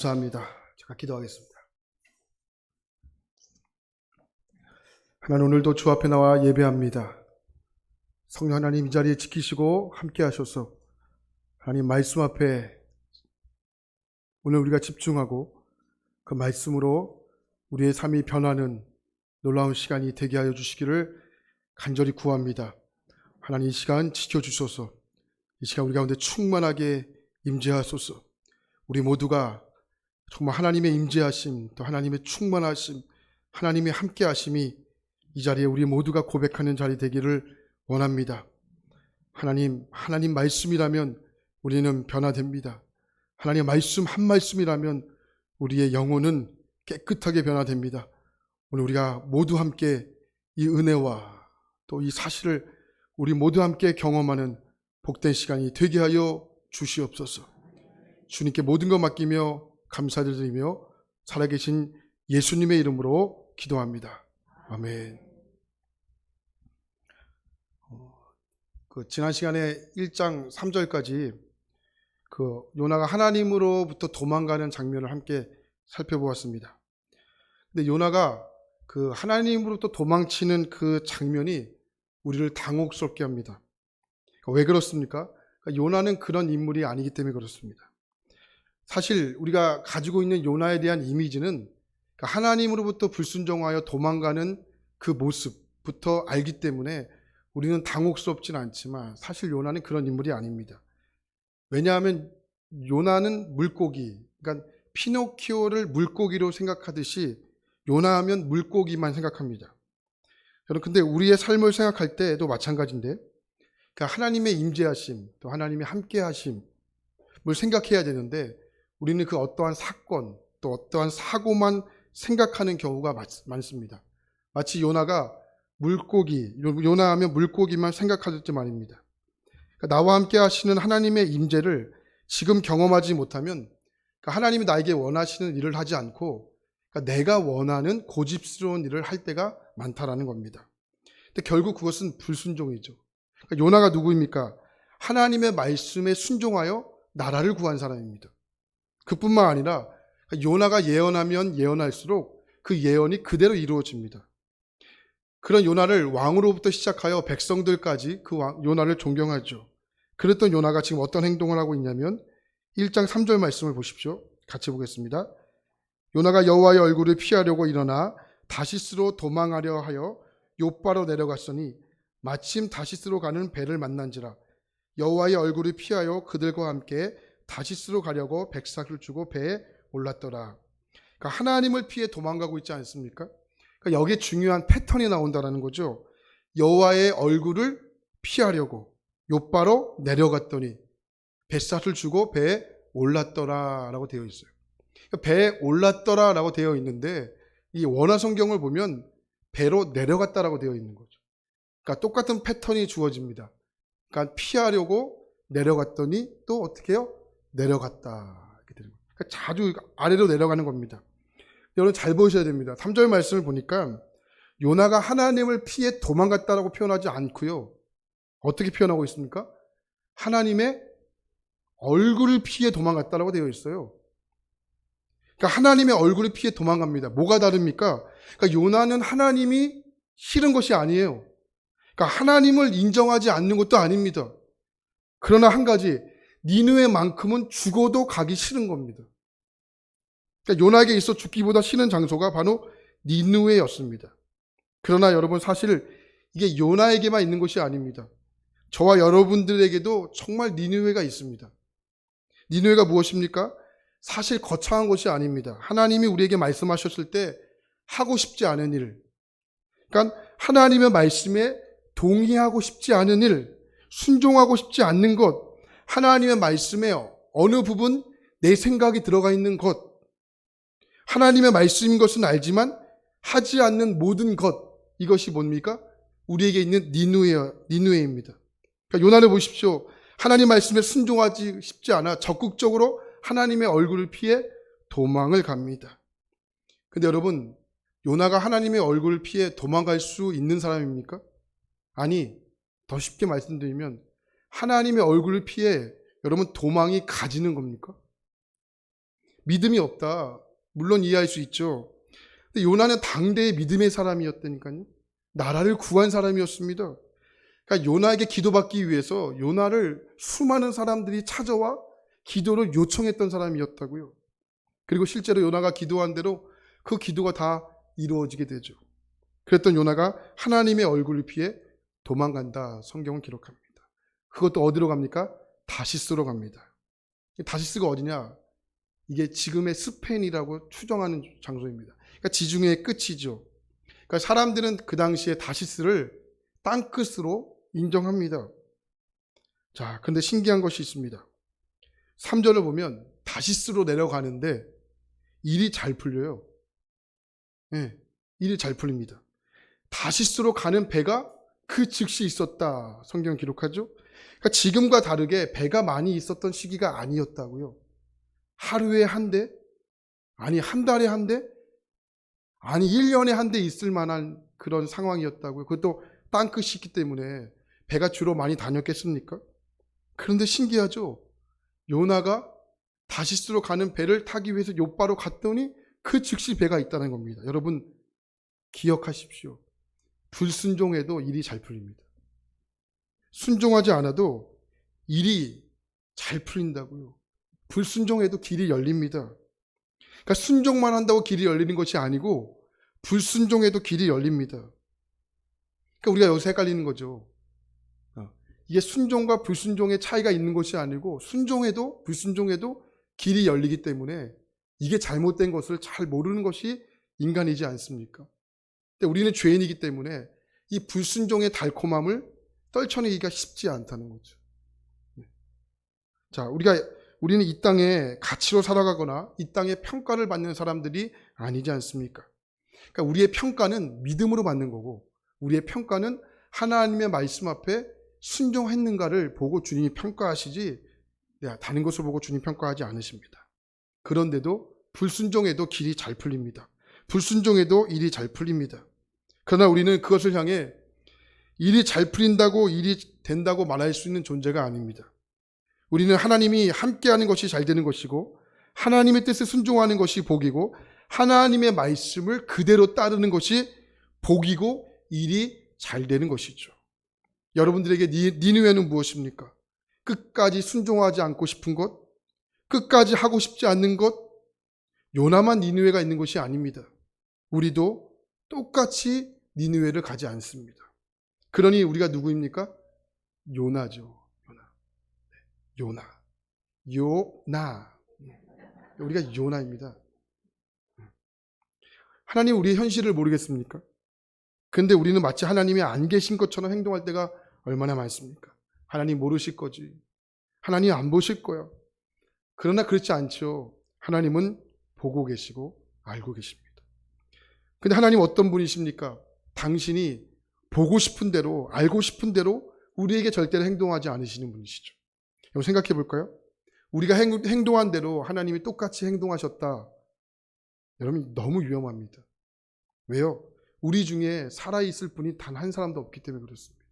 감사합니다. 제가 기도하겠습니다. 하나님, 오늘도 주 앞에 나와 예배합니다. 성령 하나님, 이 자리에 지키시고 함께 하셔서 하나님 말씀 앞에 오늘 우리가 집중하고 그 말씀으로 우리의 삶이 변하는 놀라운 시간이 되게 하여 주시기를 간절히 구합니다. 하나님, 이 시간 지켜주소서. 이 시간 우리 가운데 충만하게 임재하소서. 우리 모두가 정말 하나님의 임재하심, 또 하나님의 충만하심, 하나님의 함께하심이 이 자리에 우리 모두가 고백하는 자리 되기를 원합니다. 하나님 말씀이라면 우리는 변화됩니다. 하나님의 말씀 한 말씀이라면 우리의 영혼은 깨끗하게 변화됩니다. 오늘 우리가 모두 함께 이 은혜와 또 이 사실을 우리 모두 함께 경험하는 복된 시간이 되게 하여 주시옵소서. 주님께 모든 것 맡기며 감사드리며 살아계신 예수님의 이름으로 기도합니다. 아멘. 지난 시간에 1장 3절까지 요나가 하나님으로부터 도망가는 장면을 함께 살펴보았습니다. 근데 요나가 하나님으로부터 도망치는 그 장면이 우리를 당혹스럽게 합니다. 왜 그렇습니까? 요나는 그런 인물이 아니기 때문에 그렇습니다. 사실 우리가 가지고 있는 요나에 대한 이미지는 하나님으로부터 불순종하여 도망가는 그 모습부터 알기 때문에 우리는 당혹스럽진 않지만 사실 요나는 그런 인물이 아닙니다. 왜냐하면 요나는 물고기, 그러니까 피노키오를 물고기로 생각하듯이 요나하면 물고기만 생각합니다. 여러분, 근데 우리의 삶을 생각할 때도 마찬가지인데, 하나님의 임재하심, 또 하나님의 함께하심을 생각해야 되는데 우리는 그 어떠한 사건, 또 어떠한 사고만 생각하는 경우가 많습니다. 마치 요나가 요나하면 물고기만 생각하듯이 말입니다. 나와 함께 하시는 하나님의 임재를 지금 경험하지 못하면 하나님이 나에게 원하시는 일을 하지 않고 내가 원하는 고집스러운 일을 할 때가 많다라는 겁니다. 근데 결국 그것은 불순종이죠. 요나가 누구입니까? 하나님의 말씀에 순종하여 나라를 구한 사람입니다. 그뿐만 아니라 요나가 예언하면 예언할수록 그 예언이 그대로 이루어집니다. 그런 요나를 왕으로부터 시작하여 백성들까지 요나를 존경하죠. 그랬던 요나가 지금 어떤 행동을 하고 있냐면 1장 3절 말씀을 보십시오. 같이 보겠습니다. 요나가 여호와의 얼굴을 피하려고 일어나 다시스로 도망하려 하여 욥바로 내려갔으니 마침 다시스로 가는 배를 만난지라. 여호와의 얼굴을 피하여 그들과 함께 다시스로 가려고 백삭을 주고 배에 올랐더라. 하나님을 피해 도망가고 있지 않습니까? 여기에 중요한 패턴이 나온다는 거죠. 여호와의 얼굴을 피하려고 욥바로 내려갔더니 뱃삭을 주고 배에 올랐더라라고 되어 있어요. 배에 올랐더라라고 되어 있는데 이 원어 성경을 보면 배로 내려갔다라고 되어 있는 거죠. 똑같은 패턴이 주어집니다. 피하려고 내려갔더니 또 어떻게 해요? 내려갔다. 이렇게 되는 거예요. 자주 아래로 내려가는 겁니다. 여러분 잘 보셔야 됩니다. 3절 말씀을 보니까 요나가 하나님을 피해 도망갔다라고 표현하지 않고요. 어떻게 표현하고 있습니까? 하나님의 얼굴을 피해 도망갔다라고 되어 있어요. 하나님의 얼굴을 피해 도망갑니다. 뭐가 다릅니까? 요나는 하나님이 싫은 것이 아니에요. 하나님을 인정하지 않는 것도 아닙니다. 그러나 한 가지, 니느웨만큼은 죽어도 가기 싫은 겁니다. 요나에게 있어 죽기보다 싫은 장소가 바로 니느웨였습니다. 그러나 여러분, 사실 이게 요나에게만 있는 것이 아닙니다. 저와 여러분들에게도 정말 니느웨가 있습니다. 니느웨가 무엇입니까? 사실 거창한 것이 아닙니다. 하나님이 우리에게 말씀하셨을 때 하고 싶지 않은 일, 하나님의 말씀에 동의하고 싶지 않은 일, 순종하고 싶지 않는 것, 하나님의 말씀에 어느 부분 내 생각이 들어가 있는 것, 하나님의 말씀인 것은 알지만 하지 않는 모든 것, 이것이 뭡니까? 우리에게 있는 니느웨입니다. 요나를 보십시오. 하나님 말씀에 순종하지 싶지 않아 적극적으로 하나님의 얼굴을 피해 도망을 갑니다. 근데 여러분, 요나가 하나님의 얼굴을 피해 도망갈 수 있는 사람입니까? 아니, 더 쉽게 말씀드리면 하나님의 얼굴을 피해 여러분 도망이 가지는 겁니까? 믿음이 없다. 물론 이해할 수 있죠. 근데 요나는 당대의 믿음의 사람이었다니까요. 나라를 구한 사람이었습니다. 그러니까 요나에게 기도받기 위해서 요나를 수많은 사람들이 찾아와 기도를 요청했던 사람이었다고요. 그리고 실제로 요나가 기도한 대로 그 기도가 다 이루어지게 되죠. 그랬던 요나가 하나님의 얼굴을 피해 도망간다. 성경은 기록합니다. 그것도 어디로 갑니까? 다시스로 갑니다. 다시스가 어디냐? 이게 지금의 스페인이라고 추정하는 장소입니다. 그러니까 지중해의 끝이죠. 그러니까 사람들은 그 당시에 다시스를 땅끝으로 인정합니다. 자, 근데 신기한 것이 있습니다. 3절을 보면 다시스로 내려가는데 일이 잘 풀려요. 네, 일이 잘 풀립니다. 다시스로 가는 배가 그 즉시 있었다. 성경 기록하죠. 그러니까 지금과 다르게 배가 많이 있었던 시기가 아니었다고요. 하루에 한 대? 아니 한 달에 한 대? 아니 1년에 한 대 있을 만한 그런 상황이었다고요. 그것도 땅끝이 있기 때문에 배가 주로 많이 다녔겠습니까? 그런데 신기하죠. 요나가 다시스로 가는 배를 타기 위해서 욥바로 갔더니 그 즉시 배가 있다는 겁니다. 여러분 기억하십시오. 불순종해도 일이 잘 풀립니다. 순종하지 않아도 일이 잘 풀린다고요. 불순종해도 길이 열립니다. 그러니까 순종만 한다고 길이 열리는 것이 아니고 불순종해도 길이 열립니다. 그러니까 우리가 여기서 헷갈리는 거죠. 이게 순종과 불순종의 차이가 있는 것이 아니고 순종해도 불순종해도 길이 열리기 때문에 이게 잘못된 것을 잘 모르는 것이 인간이지 않습니까? 근데 우리는 죄인이기 때문에 이 불순종의 달콤함을 떨쳐내기가 쉽지 않다는 거죠. 자, 우리는 이 땅에 가치로 살아가거나 이 땅에 평가를 받는 사람들이 아니지 않습니까? 그러니까 우리의 평가는 믿음으로 받는 거고 우리의 평가는 하나님의 말씀 앞에 순종했는가를 보고 주님이 평가하시지 다른 것을 보고 주님 평가하지 않으십니다. 그런데도 불순종해도 길이 잘 풀립니다. 불순종해도 일이 잘 풀립니다. 그러나 우리는 그것을 향해 일이 잘 풀린다고 일이 된다고 말할 수 있는 존재가 아닙니다. 우리는 하나님이 함께하는 것이 잘 되는 것이고 하나님의 뜻에 순종하는 것이 복이고 하나님의 말씀을 그대로 따르는 것이 복이고 일이 잘 되는 것이죠. 여러분들에게 니느웨는 무엇입니까? 끝까지 순종하지 않고 싶은 것, 끝까지 하고 싶지 않는 것, 요나만 니느웨가 있는 것이 아닙니다. 우리도 똑같이 니느웨를 가지 않습니다. 그러니 우리가 누구입니까? 요나죠. 요나. 우리가 요나입니다. 하나님 우리의 현실을 모르겠습니까? 근데 우리는 마치 하나님이 안 계신 것처럼 행동할 때가 얼마나 많습니까? 하나님 모르실 거지. 하나님 안 보실 거야. 그러나 그렇지 않죠. 하나님은 보고 계시고 알고 계십니다. 근데 하나님 어떤 분이십니까? 당신이 보고 싶은 대로 알고 싶은 대로 우리에게 절대로 행동하지 않으시는 분이시죠. 여러분 생각해 볼까요? 우리가 행동한 대로 하나님이 똑같이 행동하셨다. 여러분 너무 위험합니다. 왜요? 우리 중에 살아있을 분이 단 한 사람도 없기 때문에 그렇습니다.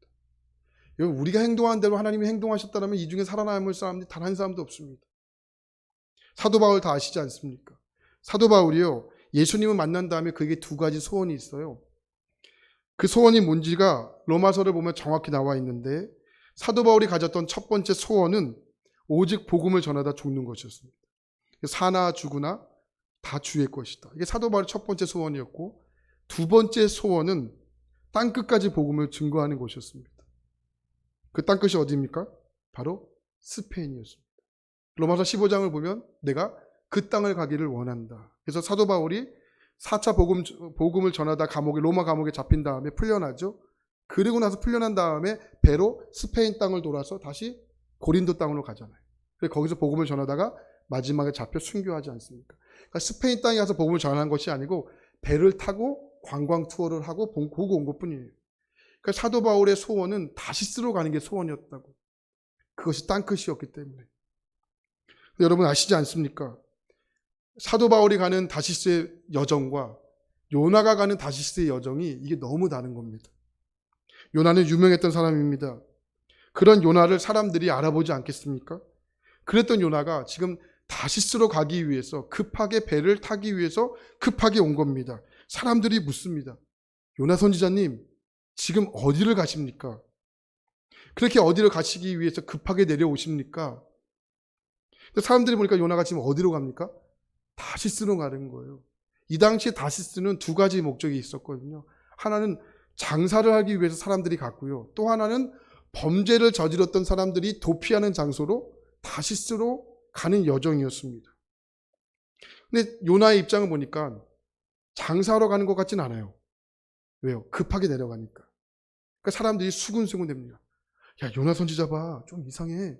여러분 우리가 행동한 대로 하나님이 행동하셨다면 이 중에 살아남을 사람이 단 한 사람도 없습니다. 사도 바울 다 아시지 않습니까? 사도 바울이요. 예수님을 만난 다음에 그에게 두 가지 소원이 있어요. 그 소원이 뭔지가 로마서를 보면 정확히 나와 있는데 사도 바울이 가졌던 첫 번째 소원은 오직 복음을 전하다 죽는 것이었습니다. 사나 죽으나 다 주의 것이다. 이게 사도 바울의 첫 번째 소원이었고 두 번째 소원은 땅끝까지 복음을 증거하는 것이었습니다. 그 땅끝이 어디입니까? 바로 스페인이었습니다. 로마서 15장을 보면 내가 그 땅을 가기를 원한다. 그래서 사도 바울이 4차 복음을 전하다 로마 감옥에 잡힌 다음에 풀려나죠. 그리고 나서 풀려난 다음에 배로 스페인 땅을 돌아서 다시 고린도 땅으로 가잖아요. 그래서 거기서 복음을 전하다가 마지막에 잡혀 순교하지 않습니까? 그러니까 스페인 땅에 가서 복음을 전한 것이 아니고 배를 타고 관광 투어를 하고 보고 온 것뿐이에요. 그러니까 사도 바울의 소원은 다시스로 가는 게 소원이었다고. 그것이 땅끝이었기 때문에. 여러분 아시지 않습니까? 사도 바울이 가는 다시스의 여정과 요나가 가는 다시스의 여정이 이게 너무 다른 겁니다. 요나는 유명했던 사람입니다. 그런 요나를 사람들이 알아보지 않겠습니까? 그랬던 요나가 지금 다시스로 가기 위해서 급하게 배를 타기 위해서 급하게 온 겁니다. 사람들이 묻습니다. 요나 선지자님, 지금 어디를 가십니까? 그렇게 어디를 가시기 위해서 급하게 내려오십니까? 사람들이 보니까 요나가 지금 어디로 갑니까? 다시스로 가는 거예요. 이 당시에 다시스는 두 가지 목적이 있었거든요. 하나는 장사를 하기 위해서 사람들이 갔고요. 또 하나는 범죄를 저질렀던 사람들이 도피하는 장소로 다시스로 가는 여정이었습니다. 근데 요나의 입장을 보니까 장사하러 가는 것 같진 않아요. 왜요? 급하게 내려가니까. 그러니까 사람들이 수군수군 됩니다. 야, 요나 선지자 봐. 좀 이상해.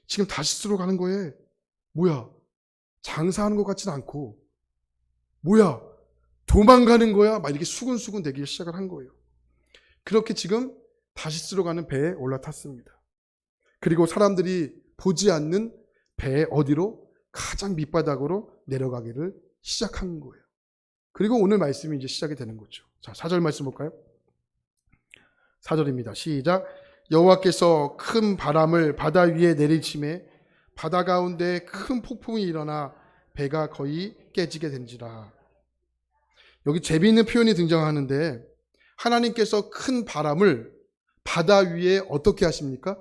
지금 다시스로 가는 거에 뭐야? 장사하는 것 같진 않고 뭐야? 도망가는 거야? 막 이렇게 수군수군 되기 시작을 한 거예요. 그렇게 지금 다시스로 가는 배에 올라탔습니다. 그리고 사람들이 보지 않는 배의 어디로? 가장 밑바닥으로 내려가기를 시작한 거예요. 그리고 오늘 말씀이 이제 시작이 되는 거죠. 자, 4절 말씀 볼까요? 4절입니다. 시작. 여호와께서 큰 바람을 바다 위에 내리침에 바다 가운데 큰 폭풍이 일어나 배가 거의 깨지게 된지라. 여기 재미있는 표현이 등장하는데 하나님께서 큰 바람을 바다 위에 어떻게 하십니까?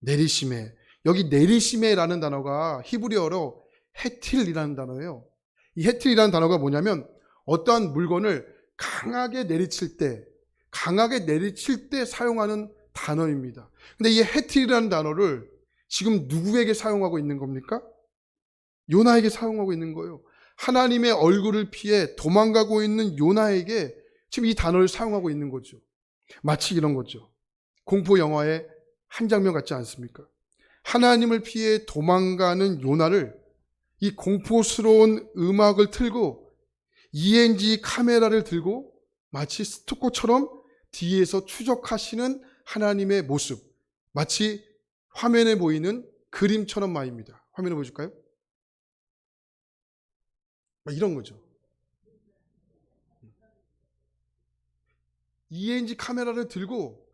내리심에. 여기 내리심에라는 단어가 히브리어로 헤틸이라는 단어예요. 이 헤틸이라는 단어가 뭐냐면 어떠한 물건을 강하게 내리칠 때 사용하는 단어입니다. 근데 이 헤틸이라는 단어를 지금 누구에게 사용하고 있는 겁니까? 요나에게 사용하고 있는 거예요. 하나님의 얼굴을 피해 도망가고 있는 요나에게 지금 이 단어를 사용하고 있는 거죠. 마치 이런 거죠. 공포 영화의 한 장면 같지 않습니까? 하나님을 피해 도망가는 요나를 이 공포스러운 음악을 틀고 ENG 카메라를 들고 마치 스토커처럼 뒤에서 추적하시는 하나님의 모습, 마치 화면에 보이는 그림처럼 말입니다. 화면에 보여줄까요? 이런 거죠. ENG 카메라를 들고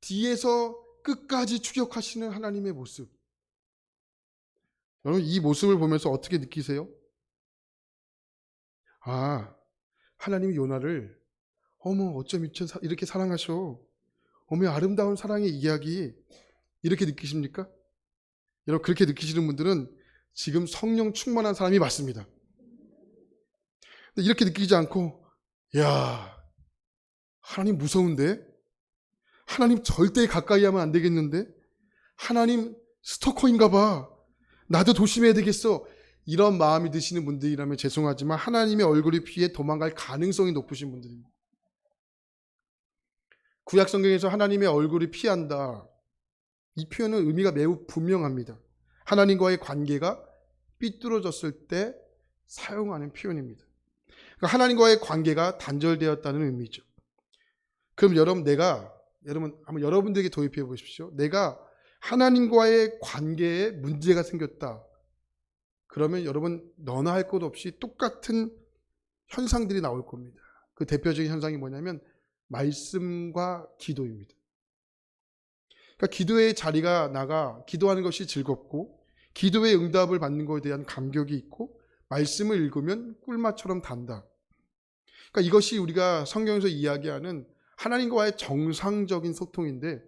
뒤에서 끝까지 추격하시는 하나님의 모습. 여러분, 이 모습을 보면서 어떻게 느끼세요? 아, 하나님이 요나를 어쩜 이렇게 사랑하셔. 아름다운 사랑의 이야기. 이렇게 느끼십니까? 여러분, 그렇게 느끼시는 분들은 지금 성령 충만한 사람이 맞습니다. 근데 이렇게 느끼지 않고, 야, 하나님 무서운데? 하나님 절대 가까이 하면 안 되겠는데? 하나님 스토커인가 봐. 나도 조심해야 되겠어. 이런 마음이 드시는 분들이라면 죄송하지만 하나님의 얼굴이 피해 도망갈 가능성이 높으신 분들입니다. 구약 성경에서 하나님의 얼굴이 피한다. 이 표현은 의미가 매우 분명합니다. 하나님과의 관계가 삐뚤어졌을 때 사용하는 표현입니다. 그러니까 하나님과의 관계가 단절되었다는 의미죠. 그럼 한번 여러분들에게 도입해 보십시오. 내가 하나님과의 관계에 문제가 생겼다. 그러면 여러분 너나 할 것 없이 똑같은 현상들이 나올 겁니다. 그 대표적인 현상이 뭐냐면 말씀과 기도입니다. 그러니까 기도의 자리가 나가 기도하는 것이 즐겁고 기도의 응답을 받는 것에 대한 감격이 있고 말씀을 읽으면 꿀맛처럼 단다. 그러니까 이것이 우리가 성경에서 이야기하는 하나님과의 정상적인 소통인데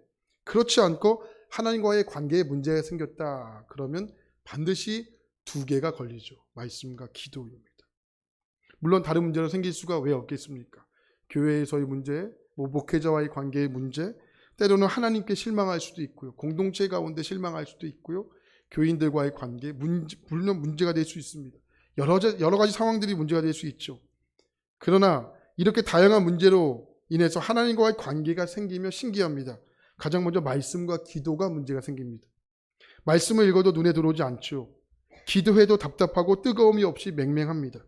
그렇지 않고 하나님과의 관계에 문제가 생겼다. 그러면 반드시 두 개가 걸리죠. 말씀과 기도입니다. 물론 다른 문제로 생길 수가 왜 없겠습니까? 교회에서의 문제, 목회자와의 관계의 문제, 때로는 하나님께 실망할 수도 있고요. 공동체 가운데 실망할 수도 있고요. 교인들과의 관계, 물론 문제가 될 수 있습니다. 여러 가지 상황들이 문제가 될 수 있죠. 그러나 이렇게 다양한 문제로 인해서 하나님과의 관계가 생기며 신기합니다. 가장 먼저 말씀과 기도가 문제가 생깁니다. 말씀을 읽어도 눈에 들어오지 않죠. 기도해도 답답하고 뜨거움이 없이 맹맹합니다.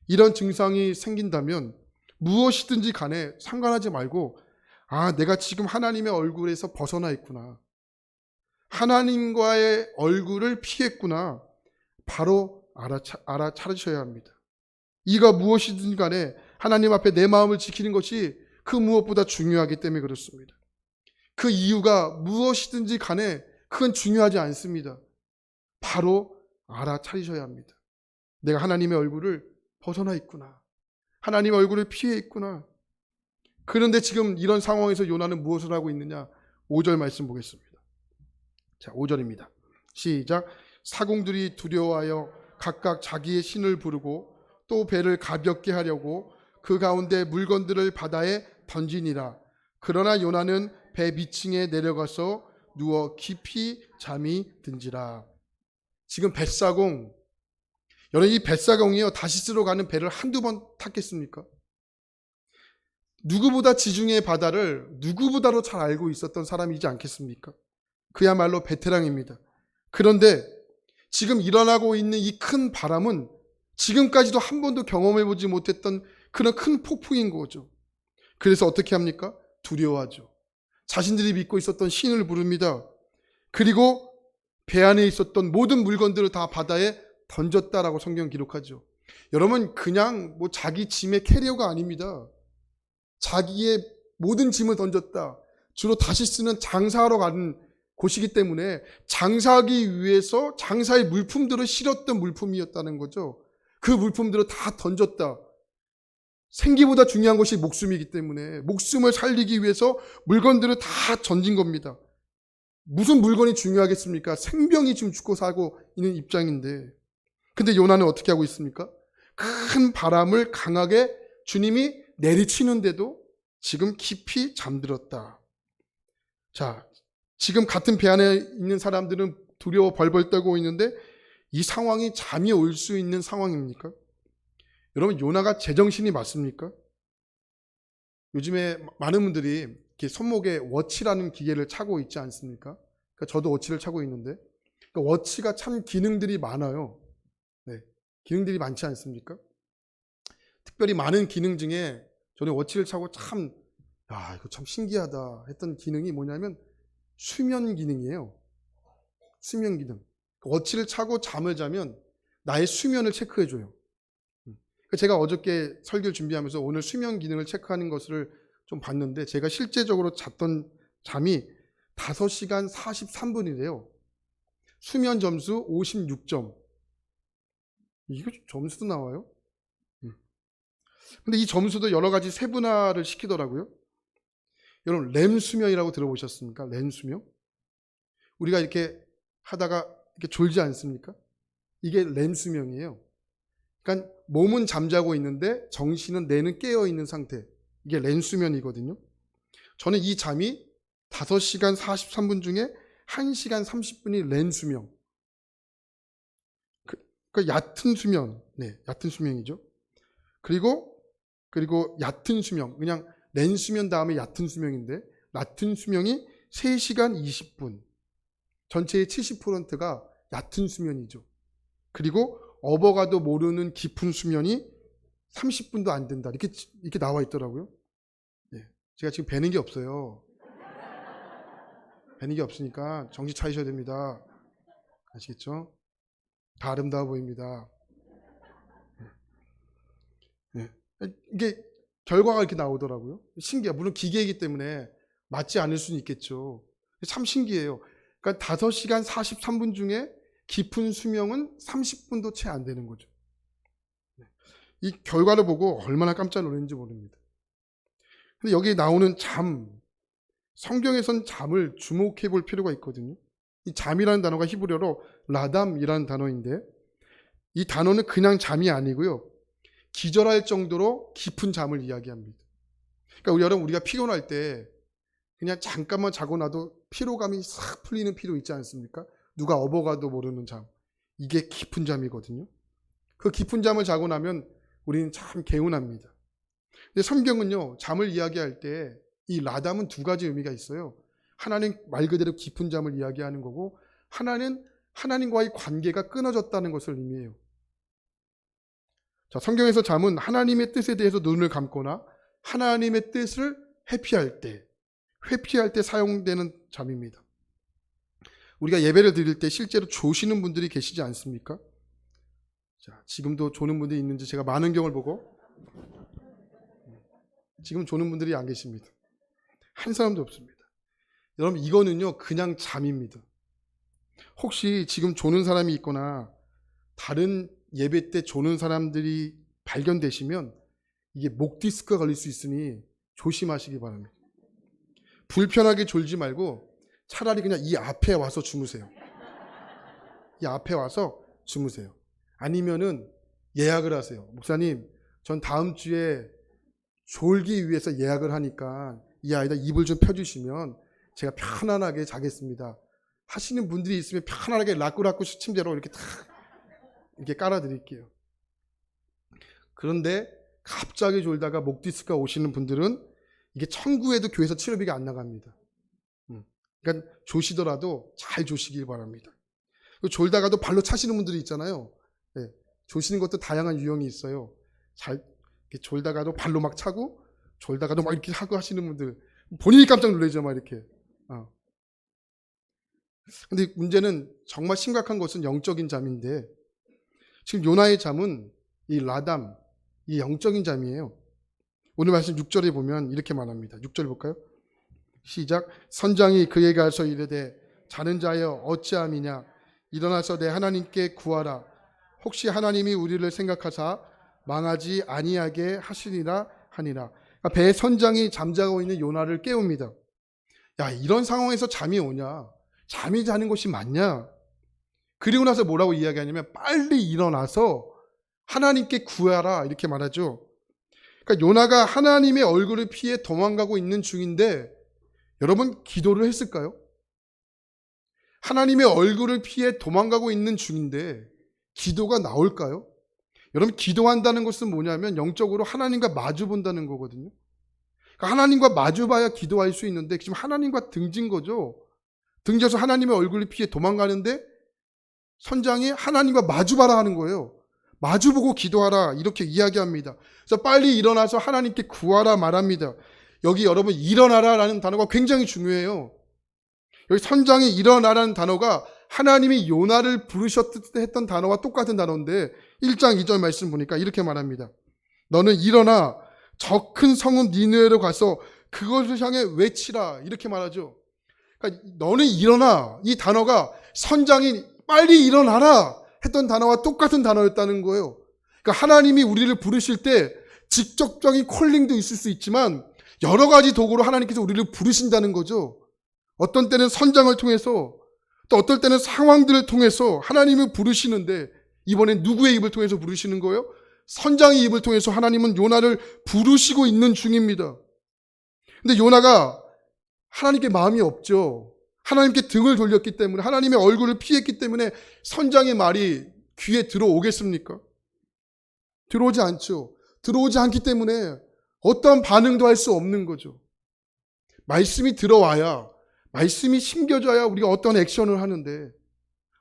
이런 증상이 생긴다면 무엇이든지 간에 상관하지 말고 내가 지금 하나님의 얼굴에서 벗어나 있구나. 하나님과의 얼굴을 피했구나. 바로 알아차리셔야 합니다. 이가 무엇이든 간에 하나님 앞에 내 마음을 지키는 것이 그 무엇보다 중요하기 때문에 그렇습니다. 그 이유가 무엇이든지 간에 그건 중요하지 않습니다. 바로 알아차리셔야 합니다. 내가 하나님의 얼굴을 벗어나 있구나. 하나님의 얼굴을 피해 있구나. 그런데 지금 이런 상황에서 요나는 무엇을 하고 있느냐? 5절 말씀 보겠습니다. 자, 5절입니다. 시작. 사공들이 두려워하여 각각 자기의 신을 부르고 또 배를 가볍게 하려고 그 가운데 물건들을 바다에 던지니라. 그러나 요나는 배 밑층에 내려가서 누워 깊이 잠이 든지라. 지금 뱃사공, 여러분 이 뱃사공이요 다시스로 가는 배를 한두 번 탔겠습니까? 누구보다 지중해 바다를 누구보다도 잘 알고 있었던 사람이지 않겠습니까? 그야말로 베테랑입니다. 그런데 지금 일어나고 있는 이 큰 바람은 지금까지도 한 번도 경험해보지 못했던 그런 큰 폭풍인 거죠. 그래서 어떻게 합니까? 두려워하죠. 자신들이 믿고 있었던 신을 부릅니다. 그리고 배 안에 있었던 모든 물건들을 다 바다에 던졌다라고 성경 기록하죠. 여러분 그냥 뭐 자기 짐의 캐리어가 아닙니다. 자기의 모든 짐을 던졌다. 주로 다시스는 장사하러 가는 곳이기 때문에 장사하기 위해서 장사의 물품들을 실었던 물품이었다는 거죠. 그 물품들을 다 던졌다. 생기보다 중요한 것이 목숨이기 때문에 목숨을 살리기 위해서 물건들을 다 던진 겁니다. 무슨 물건이 중요하겠습니까? 생명이 지금 죽고 살고 있는 입장인데. 근데 요나는 어떻게 하고 있습니까? 큰 바람을 강하게 주님이 내리치는데도 지금 깊이 잠들었다. 자, 지금 같은 배 안에 있는 사람들은 두려워 벌벌 떨고 있는데 이 상황이 잠이 올 수 있는 상황입니까? 여러분 요나가 제정신이 맞습니까? 요즘에 많은 분들이 이렇게 손목에 워치라는 기계를 차고 있지 않습니까? 그러니까 저도 워치를 차고 있는데 그러니까 워치가 참 기능들이 많아요. 네, 기능들이 많지 않습니까? 특별히 많은 기능 중에 저는 워치를 차고 참 이거 참 신기하다 했던 기능이 뭐냐면 수면 기능이에요. 수면 기능. 워치를 차고 잠을 자면 나의 수면을 체크해줘요. 제가 어저께 설교를 준비하면서 오늘 수면 기능을 체크하는 것을 좀 봤는데 제가 실제적으로 잤던 잠이 5시간 43분이래요. 수면 점수 56점. 이거 점수도 나와요? 근데 이 점수도 여러 가지 세분화를 시키더라고요. 여러분 렘 수면이라고 들어보셨습니까? 렘 수면? 우리가 이렇게 하다가 이렇게 졸지 않습니까? 이게 렘 수면이에요. 그러니까 몸은 잠자고 있는데 정신은 뇌는 깨어 있는 상태. 이게 렘 수면이거든요. 저는 이 잠이 5시간 43분 중에 1시간 30분이 렘 수면. 그러니까 얕은 수면. 네, 얕은 수면이죠. 그리고 얕은 수면. 그냥 렘 수면 다음에 얕은 수면인데 얕은 수면이 3시간 20분. 전체의 70%가 얕은 수면이죠. 그리고 업어가도 모르는 깊은 수면이 30분도 안 된다. 이렇게 나와 있더라고요. 네. 제가 지금 배는 게 없어요. 배는 게 없으니까 정신 차리셔야 됩니다. 아시겠죠? 다 아름다워 보입니다. 네. 이게 결과가 이렇게 나오더라고요. 신기해요. 물론 기계이기 때문에 맞지 않을 수는 있겠죠. 참 신기해요. 그러니까 5시간 43분 중에 깊은 수명은 30분도 채 안 되는 거죠. 이 결과를 보고 얼마나 깜짝 놀랐는지 모릅니다. 근데 여기 나오는 잠, 성경에선 잠을 주목해 볼 필요가 있거든요. 이 잠이라는 단어가 히브리어로 라담이라는 단어인데 이 단어는 그냥 잠이 아니고요. 기절할 정도로 깊은 잠을 이야기합니다. 그러니까 여러분 우리가 피곤할 때 그냥 잠깐만 자고 나도 피로감이 싹 풀리는 피로 있지 않습니까? 누가 업어가도 모르는 잠. 이게 깊은 잠이거든요. 그 깊은 잠을 자고 나면 우리는 참 개운합니다. 근데 성경은요, 잠을 이야기할 때 이 라담은 2가지 의미가 있어요. 하나는 말 그대로 깊은 잠을 이야기하는 거고, 하나는 하나님과의 관계가 끊어졌다는 것을 의미해요. 자, 성경에서 잠은 하나님의 뜻에 대해서 눈을 감거나 하나님의 뜻을 회피할 때 사용되는 잠입니다. 우리가 예배를 드릴 때 실제로 조시는 분들이 계시지 않습니까? 자, 지금도 조는 분들이 있는지 제가 많은 경우를 보고 지금 조는 분들이 안 계십니다. 한 사람도 없습니다. 여러분 이거는요 그냥 잠입니다. 혹시 지금 조는 사람이 있거나 다른 예배 때 조는 사람들이 발견되시면 이게 목 디스크가 걸릴 수 있으니 조심하시기 바랍니다. 불편하게 졸지 말고 차라리 그냥 이 앞에 와서 주무세요. 이 앞에 와서 주무세요. 아니면은 예약을 하세요. 목사님, 전 다음 주에 졸기 위해서 예약을 하니까 이 아이다 이불 좀 펴주시면 제가 편안하게 자겠습니다. 하시는 분들이 있으면 편안하게 라꾸라꾸 침대로 이렇게 탁 이렇게 깔아드릴게요. 그런데 갑자기 졸다가 목 디스크가 오시는 분들은 이게 청구해도 교회에서 치료비가 안 나갑니다. 그러니까 조시더라도 잘 조시길 바랍니다. 졸다가도 발로 차시는 분들이 있잖아요. 네, 조시는 것도 다양한 유형이 있어요. 잘 이렇게 졸다가도 발로 막 차고 졸다가도 막 이렇게 하고 하시는 분들 본인이 깜짝 놀라죠, 막 이렇게. 근데 문제는 정말 심각한 것은 영적인 잠인데 지금 요나의 잠은 이 라담, 이 영적인 잠이에요. 오늘 말씀 6절에 보면 이렇게 말합니다. 6절 볼까요? 시작. 선장이 그에게 가서 이르되 자는 자여 어찌함이냐 일어나서 내 하나님께 구하라. 혹시 하나님이 우리를 생각하사 망하지 아니하게 하시리라 하니라. 그러니까 배 선장이 잠자고 있는 요나를 깨웁니다. 야, 이런 상황에서 잠이 오냐? 잠이 자는 것이 맞냐? 그리고 나서 뭐라고 이야기하냐면 빨리 일어나서 하나님께 구하라 이렇게 말하죠. 그러니까 요나가 하나님의 얼굴을 피해 도망가고 있는 중인데 여러분 기도를 했을까요? 하나님의 얼굴을 피해 도망가고 있는 중인데 기도가 나올까요? 여러분 기도한다는 것은 뭐냐면 영적으로 하나님과 마주 본다는 거거든요. 그러니까 하나님과 마주 봐야 기도할 수 있는데 지금 하나님과 등진 거죠. 등져서 하나님의 얼굴을 피해 도망가는데 선장이 하나님과 마주 봐라 하는 거예요. 마주보고 기도하라 이렇게 이야기합니다. 그래서 빨리 일어나서 하나님께 구하라 말합니다. 여기 여러분 일어나라라는 단어가 굉장히 중요해요. 여기 선장이 일어나라는 단어가 하나님이 요나를 부르셨을 때 했던 단어와 똑같은 단어인데 1장 2절 말씀 보니까 이렇게 말합니다. 너는 일어나 저 큰 성읍 니느웨로 가서 그것을 향해 외치라 이렇게 말하죠. 그러니까 너는 일어나 이 단어가 선장이 빨리 일어나라 했던 단어와 똑같은 단어였다는 거예요. 그러니까 하나님이 우리를 부르실 때 직접적인 콜링도 있을 수 있지만 여러 가지 도구로 하나님께서 우리를 부르신다는 거죠. 어떤 때는 선장을 통해서 또 어떨 때는 상황들을 통해서 하나님을 부르시는데 이번엔 누구의 입을 통해서 부르시는 거예요? 선장의 입을 통해서 하나님은 요나를 부르시고 있는 중입니다. 근데 요나가 하나님께 마음이 없죠. 하나님께 등을 돌렸기 때문에 하나님의 얼굴을 피했기 때문에 선장의 말이 귀에 들어오겠습니까? 들어오지 않죠. 들어오지 않기 때문에 어떠한 반응도 할 수 없는 거죠. 말씀이 들어와야 말씀이 심겨져야 우리가 어떤 액션을 하는데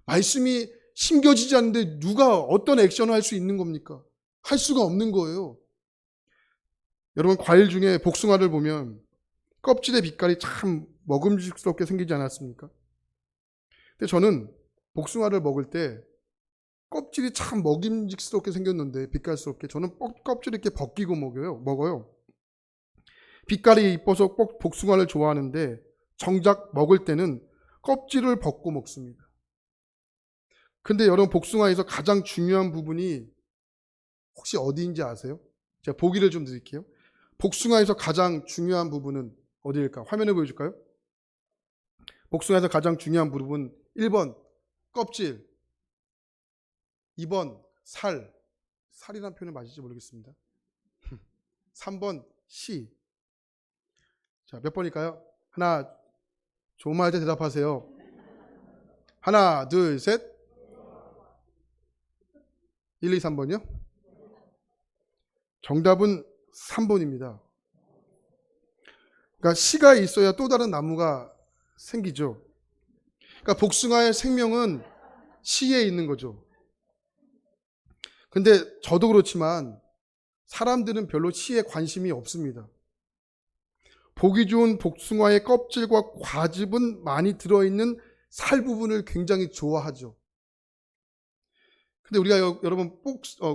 말씀이 심겨지지 않는데 누가 어떤 액션을 할 수 있는 겁니까? 할 수가 없는 거예요. 여러분 과일 중에 복숭아를 보면 껍질의 빛깔이 참 먹음직스럽게 생기지 않았습니까? 근데 저는 복숭아를 먹을 때 껍질이 참 먹음직스럽게 생겼는데 빛깔스럽게 저는 껍질을 이렇게 벗기고 먹어요. 빛깔이 이뻐서 꼭 복숭아를 좋아하는데 정작 먹을 때는 껍질을 벗고 먹습니다. 근데 여러분 복숭아에서 가장 중요한 부분이 혹시 어디인지 아세요? 제가 보기를 좀 드릴게요. 복숭아에서 가장 중요한 부분은 어디일까? 화면에 보여줄까요? 복숭아에서 가장 중요한 부분 1번 껍질, 2번 살이라는 표현이 맞을지 모르겠습니다. 3번 씨. 자, 몇 번일까요? 하나, 좋은 말 할 때 대답하세요. 하나, 둘, 셋. 1, 2, 3번이요? 정답은 3번입니다. 그러니까 씨가 있어야 또 다른 나무가 생기죠. 그러니까 복숭아의 생명은 씨에 있는 거죠. 근데 저도 그렇지만 사람들은 별로 씨에 관심이 없습니다. 보기 좋은 복숭아의 껍질과 과즙은 많이 들어있는 살 부분을 굉장히 좋아하죠. 근데 우리가 여러분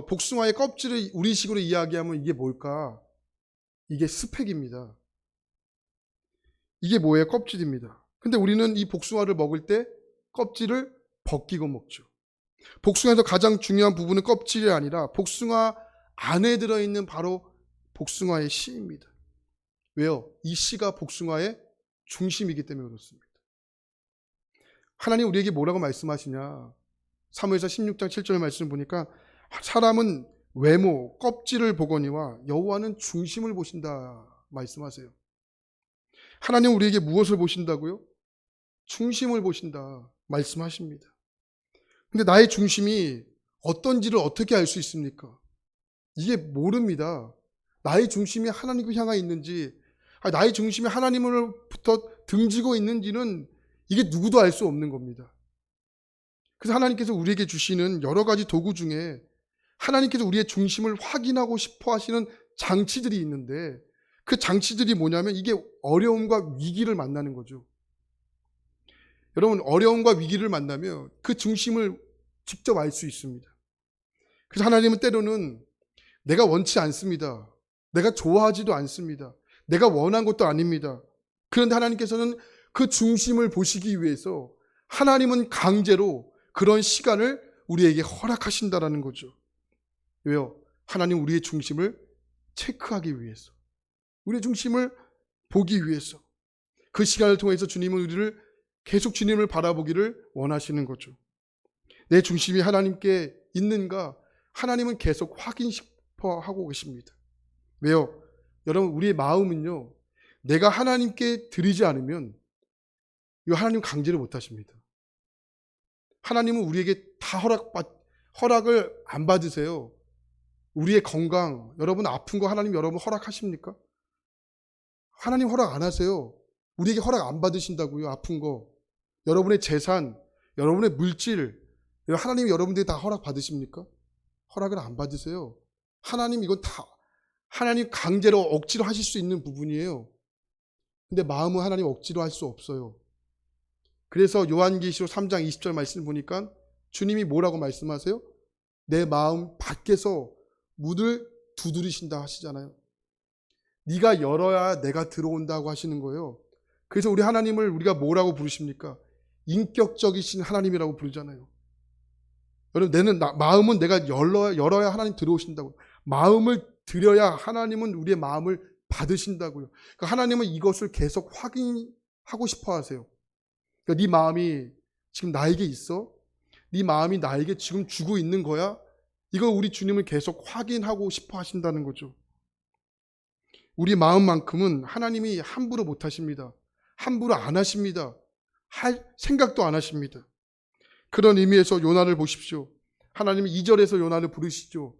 복숭아의 껍질을 우리식으로 이야기하면 이게 뭘까? 이게 스펙입니다. 이게 뭐예요? 껍질입니다. 근데 우리는 이 복숭아를 먹을 때 껍질을 벗기고 먹죠. 복숭아에서 가장 중요한 부분은 껍질이 아니라 복숭아 안에 들어있는 바로 복숭아의 씨입니다. 왜요? 이 씨가 복숭아의 중심이기 때문에 그렇습니다. 하나님 우리에게 뭐라고 말씀하시냐? 사무엘서 16장 7절 말씀을 보니까 사람은 외모, 껍질을 보거니와 여호와는 중심을 보신다 말씀하세요. 하나님 우리에게 무엇을 보신다고요? 중심을 보신다 말씀하십니다. 근데 나의 중심이 어떤지를 어떻게 알 수 있습니까? 이게 모릅니다. 나의 중심이 하나님을 향해 있는지, 나의 중심이 하나님으로부터 등지고 있는지는 이게 누구도 알 수 없는 겁니다. 그래서 하나님께서 우리에게 주시는 여러 가지 도구 중에 하나님께서 우리의 중심을 확인하고 싶어 하시는 장치들이 있는데, 그 장치들이 뭐냐면 이게 어려움과 위기를 만나는 거죠. 여러분, 어려움과 위기를 만나면 그 중심을 직접 알 수 있습니다. 그래서 하나님은 때로는 내가 원치 않습니다. 내가 좋아하지도 않습니다. 내가 원한 것도 아닙니다. 그런데 하나님께서는 그 중심을 보시기 위해서 하나님은 강제로 그런 시간을 우리에게 허락하신다라는 거죠. 왜요? 하나님 우리의 중심을 체크하기 위해서, 우리의 중심을 보기 위해서, 그 시간을 통해서 주님은 우리를 계속 주님을 바라보기를 원하시는 거죠. 내 중심이 하나님께 있는가? 하나님은 계속 확인 싶어 하고 계십니다. 왜요? 여러분, 우리의 마음은요, 내가 하나님께 드리지 않으면 이 하나님 강제로 못 하십니다. 하나님은 우리에게 다 허락을 안 받으세요. 우리의 건강, 여러분 아픈 거 하나님 여러분 허락하십니까? 하나님 허락 안 하세요. 우리에게 허락 안 받으신다고요. 아픈 거, 여러분의 재산, 여러분의 물질, 하나님이 여러분들이 다 허락 받으십니까? 허락을 안 받으세요. 하나님 이건 다 하나님 강제로 억지로 하실 수 있는 부분이에요. 근데 마음은 하나님 억지로 할 수 없어요. 그래서 요한계시록 3장 20절 말씀을 보니까 주님이 뭐라고 말씀하세요? 내 마음 밖에서 문을 두드리신다 하시잖아요. 네가 열어야 내가 들어온다고 하시는 거예요. 그래서 우리 하나님을 우리가 뭐라고 부르십니까? 인격적이신 하나님이라고 부르잖아요. 여러분, 마음은 내가 열어야 하나님 들어오신다고. 마음을 드려야 하나님은 우리의 마음을 받으신다고요. 그러니까 하나님은 이것을 계속 확인하고 싶어 하세요. 그러니까 네 마음이 지금 나에게 있어? 네 마음이 나에게 지금 주고 있는 거야? 이거 우리 주님은 계속 확인하고 싶어 하신다는 거죠. 우리 마음만큼은 하나님이 함부로 못 하십니다. 함부로 안 하십니다. 할 생각도 안 하십니다. 그런 의미에서 요나를 보십시오. 하나님이 2절에서 요나를 부르시죠.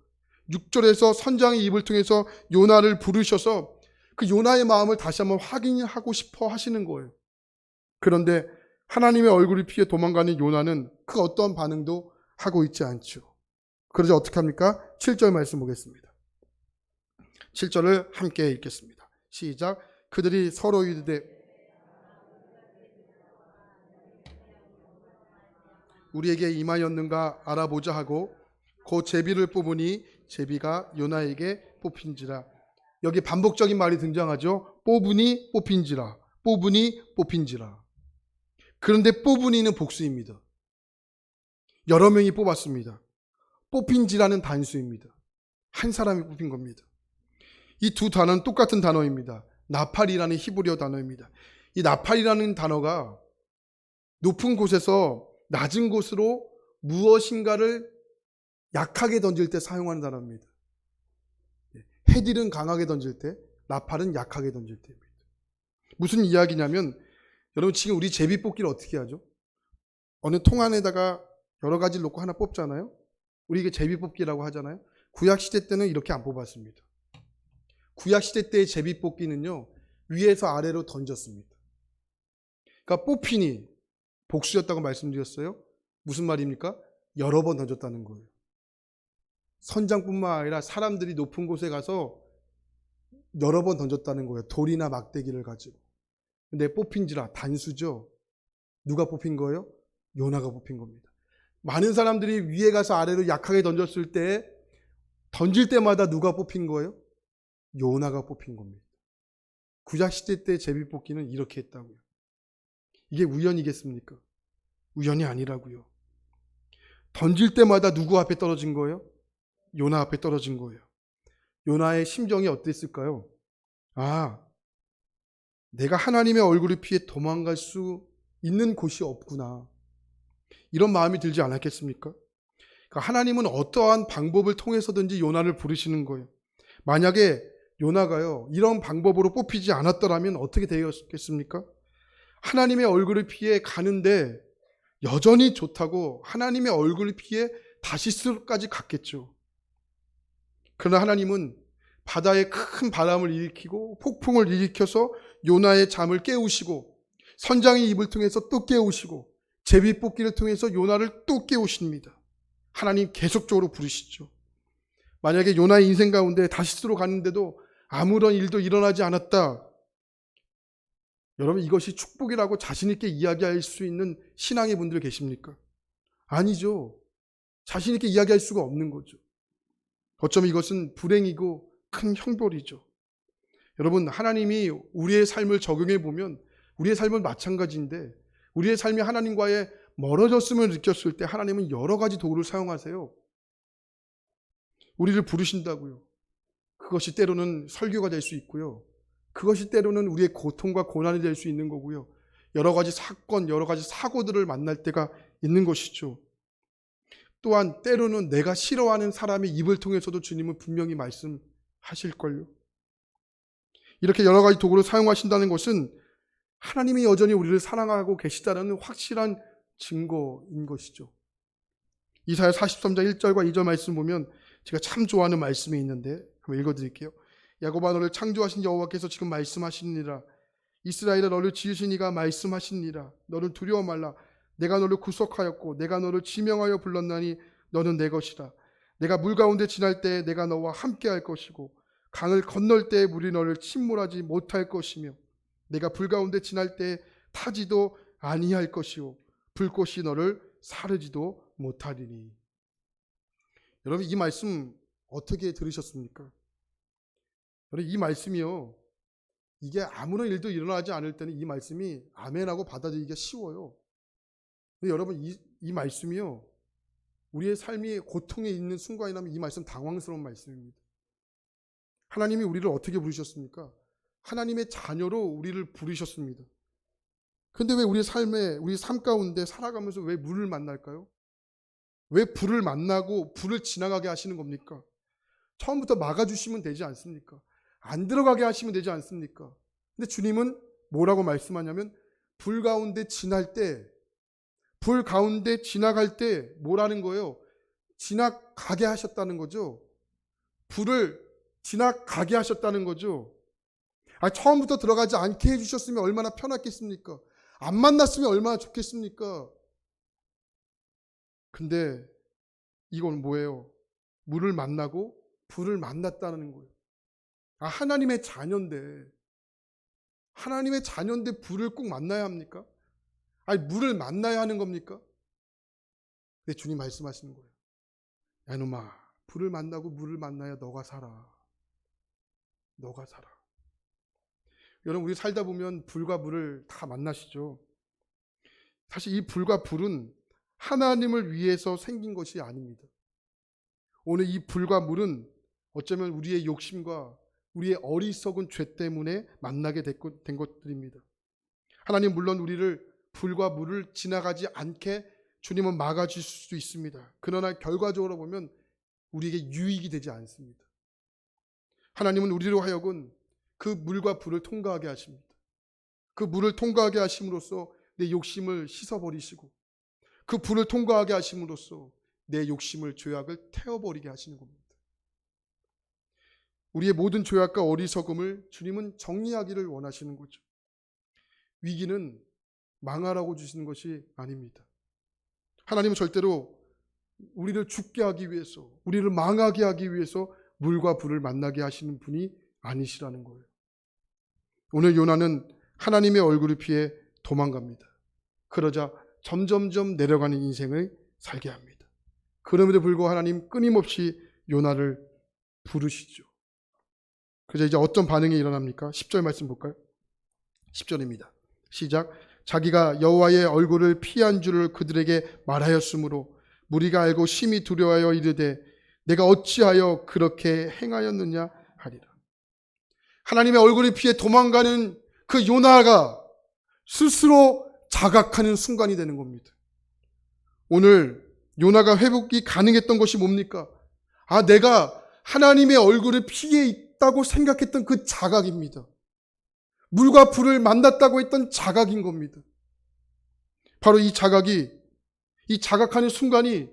6절에서 선장의 입을 통해서 요나를 부르셔서 그 요나의 마음을 다시 한번 확인하고 싶어 하시는 거예요. 그런데 하나님의 얼굴을 피해 도망가는 요나는 그 어떤 반응도 하고 있지 않죠. 그러자 어떻게 합니까? 7절 말씀 보겠습니다. 7절을 함께 읽겠습니다. 시작. 그들이 서로 이르되 우리에게 임하였는가 알아보자 하고 곧 제비를 뽑으니 제비가 요나에게 뽑힌지라. 여기 반복적인 말이 등장하죠. 뽑으니 뽑힌지라. 뽑으니 뽑힌지라. 그런데 뽑으니는 복수입니다. 여러 명이 뽑았습니다. 뽑힌지라는 단수입니다. 한 사람이 뽑힌 겁니다. 이 두 단어는 똑같은 단어입니다. 나팔이라는 히브리어 단어입니다. 이 나팔이라는 단어가 높은 곳에서 낮은 곳으로 무엇인가를 약하게 던질 때 사용하는 단어입니다. 헤딜은 강하게 던질 때, 나팔은 약하게 던질 때입니다. 무슨 이야기냐면, 여러분 지금 우리 제비 뽑기를 어떻게 하죠? 어느 통 안에다가 여러 가지를 놓고 하나 뽑잖아요. 우리 이게 제비 뽑기라고 하잖아요. 구약시대 때는 이렇게 안 뽑았습니다. 구약시대 때의 제비 뽑기는요, 위에서 아래로 던졌습니다. 그러니까 뽑히니 복수였다고 말씀드렸어요. 무슨 말입니까? 여러 번 던졌다는 거예요. 선장뿐만 아니라 사람들이 높은 곳에 가서 여러 번 던졌다는 거예요. 돌이나 막대기를 가지고. 근데 뽑힌지라 단수죠. 누가 뽑힌 거예요? 요나가 뽑힌 겁니다. 많은 사람들이 위에 가서 아래로 약하게 던졌을 때 던질 때마다 누가 뽑힌 거예요? 요나가 뽑힌 겁니다. 구약시대 때 제비뽑기는 이렇게 했다고요. 이게 우연이겠습니까? 우연이 아니라고요. 던질 때마다 누구 앞에 떨어진 거예요? 요나 앞에 떨어진 거예요. 요나의 심정이 어땠을까요? 아, 내가 하나님의 얼굴을 피해 도망갈 수 있는 곳이 없구나. 이런 마음이 들지 않았겠습니까? 그러니까 하나님은 어떠한 방법을 통해서든지 요나를 부르시는 거예요. 만약에 요나가요, 이런 방법으로 뽑히지 않았더라면 어떻게 되었겠습니까? 하나님의 얼굴을 피해 가는데 여전히 좋다고 하나님의 얼굴을 피해 다시스까지 갔겠죠. 그러나 하나님은 바다에 큰 바람을 일으키고 폭풍을 일으켜서 요나의 잠을 깨우시고 선장의 입을 통해서 또 깨우시고 제비뽑기를 통해서 요나를 또 깨우십니다. 하나님 계속적으로 부르시죠. 만약에 요나의 인생 가운데 다시스로 가는데도 아무런 일도 일어나지 않았다. 여러분, 이것이 축복이라고 자신 있게 이야기할 수 있는 신앙의 분들 계십니까? 아니죠. 자신 있게 이야기할 수가 없는 거죠. 어쩌면 이것은 불행이고 큰 형벌이죠. 여러분, 하나님이 우리의 삶을 적용해 보면 우리의 삶은 마찬가지인데 우리의 삶이 하나님과의 멀어졌음을 느꼈을 때 하나님은 여러 가지 도구를 사용하세요. 우리를 부르신다고요. 그것이 때로는 설교가 될 수 있고요. 그것이 때로는 우리의 고통과 고난이 될 수 있는 거고요. 여러 가지 사건, 여러 가지 사고들을 만날 때가 있는 것이죠. 또한 때로는 내가 싫어하는 사람의 입을 통해서도 주님은 분명히 말씀하실걸요. 이렇게 여러 가지 도구를 사용하신다는 것은 하나님이 여전히 우리를 사랑하고 계시다는 확실한 증거인 것이죠. 이사야 43장 1절과 2절 말씀 보면 제가 참 좋아하는 말씀이 있는데 한번 읽어드릴게요. 야곱아, 너를 창조하신 여호와께서 지금 말씀하시니라. 이스라엘아, 너를 지으신 이가 말씀하시니라. 너를 두려워 말라. 내가 너를 구속하였고 내가 너를 지명하여 불렀나니 너는 내 것이라. 내가 물 가운데 지날 때에 내가 너와 함께 할 것이고 강을 건널 때에 물이 너를 침몰하지 못할 것이며 내가 불 가운데 지날 때에 타지도 아니할 것이요 불꽃이 너를 사르지도 못하리니. 여러분, 이 말씀 어떻게 들으셨습니까? 여러분, 이 말씀이요, 이게 아무런 일도 일어나지 않을 때는 이 말씀이 아멘하고 받아들이기가 쉬워요. 근데 여러분, 이 말씀이요, 우리의 삶이 고통에 있는 순간이라면 이 말씀 당황스러운 말씀입니다. 하나님이 우리를 어떻게 부르셨습니까? 하나님의 자녀로 우리를 부르셨습니다. 근데 왜 우리 삶 가운데 살아가면서 왜 물을 만날까요? 왜 불을 만나고 불을 지나가게 하시는 겁니까? 처음부터 막아주시면 되지 않습니까? 안 들어가게 하시면 되지 않습니까? 근데 주님은 뭐라고 말씀하냐면 불 가운데 지날 때, 불 가운데 지나갈 때 뭐라는 거예요? 지나가게 하셨다는 거죠. 불을 지나가게 하셨다는 거죠. 처음부터 들어가지 않게 해주셨으면 얼마나 편했겠습니까? 안 만났으면 얼마나 좋겠습니까? 근데 이건 뭐예요? 물을 만나고 불을 만났다는 거예요. 하나님의 자녀인데 불을 꼭 만나야 합니까? 물을 만나야 하는 겁니까? 근데 주님 말씀하시는 거예요. 야, 이놈아, 불을 만나고 물을 만나야 너가 살아. 너가 살아. 여러분, 우리 살다 보면 불과 물을 다 만나시죠. 사실 이 불과 불은 하나님을 위해서 생긴 것이 아닙니다. 오늘 이 불과 물은 어쩌면 우리의 욕심과 우리의 어리석은 죄 때문에 만나게 된 것들입니다. 하나님, 물론 우리를 불과 물을 지나가지 않게 주님은 막아주실 수 있습니다. 그러나 결과적으로 보면 우리에게 유익이 되지 않습니다. 하나님은 우리로 하여금 그 물과 불을 통과하게 하십니다. 그 물을 통과하게 하심으로써 내 욕심을 씻어버리시고 그 불을 통과하게 하심으로써 내 욕심을, 죄악을 태워버리게 하시는 겁니다. 우리의 모든 죄악과 어리석음을 주님은 정리하기를 원하시는 거죠. 위기는 망하라고 주시는 것이 아닙니다. 하나님은 절대로 우리를 죽게 하기 위해서, 우리를 망하게 하기 위해서 물과 불을 만나게 하시는 분이 아니시라는 거예요. 오늘 요나는 하나님의 얼굴을 피해 도망갑니다. 그러자 점점점 내려가는 인생을 살게 합니다. 그럼에도 불구하고 하나님 끊임없이 요나를 부르시죠. 그래서 이제 어떤 반응이 일어납니까? 10절 말씀 볼까요? 10절입니다. 시작. 자기가 여호와의 얼굴을 피한 줄을 그들에게 말하였으므로 무리가 알고 심히 두려워하여 이르되 내가 어찌하여 그렇게 행하였느냐 하리라. 하나님의 얼굴을 피해 도망가는 그 요나가 스스로 자각하는 순간이 되는 겁니다. 오늘 요나가 회복이 가능했던 것이 뭡니까? 내가 하나님의 얼굴을 피해 있다고 생각했던 그 자각입니다. 물과 불을 만났다고 했던 자각인 겁니다. 바로 이 자각이, 이 자각하는 순간이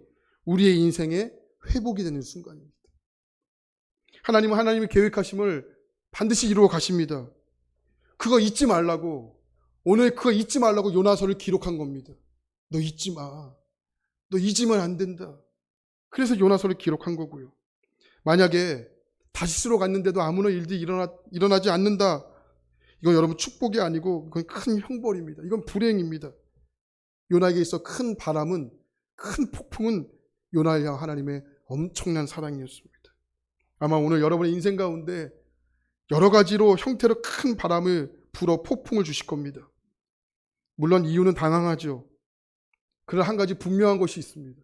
우리의 인생의 회복이 되는 순간입니다. 하나님은 하나님의 계획하심을 반드시 이루어 가십니다. 그거 잊지 말라고, 오늘 그거 잊지 말라고 요나서를 기록한 겁니다. 너 잊지 마. 너 잊으면 안 된다. 그래서 요나서를 기록한 거고요. 만약에 다시스로 갔는데도 아무런 일들이 일어나지 않는다. 이건 여러분 축복이 아니고 그건 큰 형벌입니다. 이건 불행입니다. 요나에게 있어 큰 바람은, 큰 폭풍은 요나를 향한 하나님의 엄청난 사랑이었습니다. 아마 오늘 여러분의 인생 가운데 여러 가지로 형태로 큰 바람을 불어 폭풍을 주실 겁니다. 물론 이유는 당황하죠. 그러나 한 가지 분명한 것이 있습니다.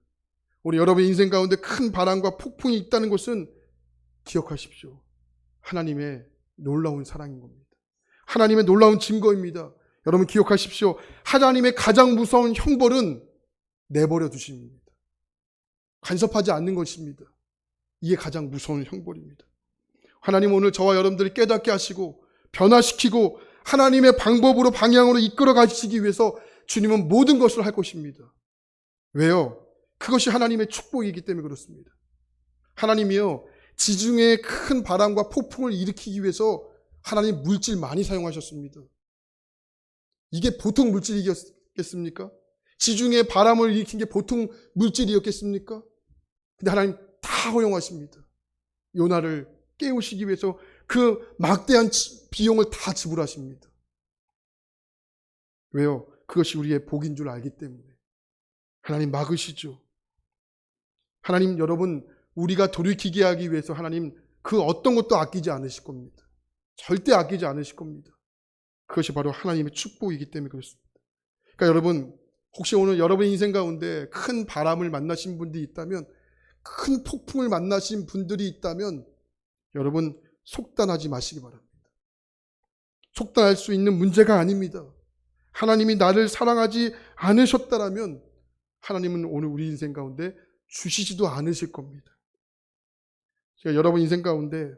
우리 여러분의 인생 가운데 큰 바람과 폭풍이 있다는 것은 기억하십시오. 하나님의 놀라운 사랑인 겁니다. 하나님의 놀라운 증거입니다. 여러분 기억하십시오. 하나님의 가장 무서운 형벌은 내버려 두십니다. 간섭하지 않는 것입니다. 이게 가장 무서운 형벌입니다. 하나님 오늘 저와 여러분들이 깨닫게 하시고 변화시키고 하나님의 방법으로 방향으로 이끌어 가시기 위해서 주님은 모든 것을 할 것입니다. 왜요? 그것이 하나님의 축복이기 때문에 그렇습니다. 하나님이요, 지중해의 큰 바람과 폭풍을 일으키기 위해서 하나님 물질 많이 사용하셨습니다. 이게 보통 물질이겠습니까? 지중해 바람을 일으킨 게 보통 물질이었겠습니까? 근데 하나님 다 허용하십니다. 요나를 깨우시기 위해서 그 막대한 비용을 다 지불하십니다. 왜요? 그것이 우리의 복인 줄 알기 때문에. 하나님 막으시죠. 하나님 여러분, 우리가 돌이키게 하기 위해서 하나님 그 어떤 것도 아끼지 않으실 겁니다. 절대 아끼지 않으실 겁니다. 그것이 바로 하나님의 축복이기 때문에 그렇습니다. 그러니까 여러분, 혹시 오늘 여러분의 인생 가운데 큰 바람을 만나신 분들이 있다면, 큰 폭풍을 만나신 분들이 있다면 여러분 속단하지 마시기 바랍니다. 속단할 수 있는 문제가 아닙니다. 하나님이 나를 사랑하지 않으셨다라면 하나님은 오늘 우리 인생 가운데 주시지도 않으실 겁니다. 제가 여러분 인생 가운데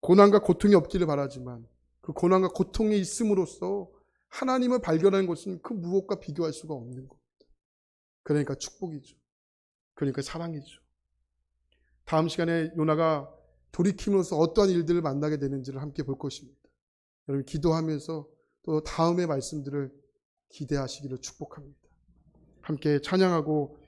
고난과 고통이 없기를 바라지만 그 고난과 고통이 있음으로써 하나님을 발견하는 것은 그 무엇과 비교할 수가 없는 겁니다. 그러니까 축복이죠. 그러니까 사랑이죠. 다음 시간에 요나가 돌이킴으로써 어떠한 일들을 만나게 되는지를 함께 볼 것입니다. 여러분 기도하면서 또 다음의 말씀들을 기대하시기를 축복합니다. 함께 찬양하고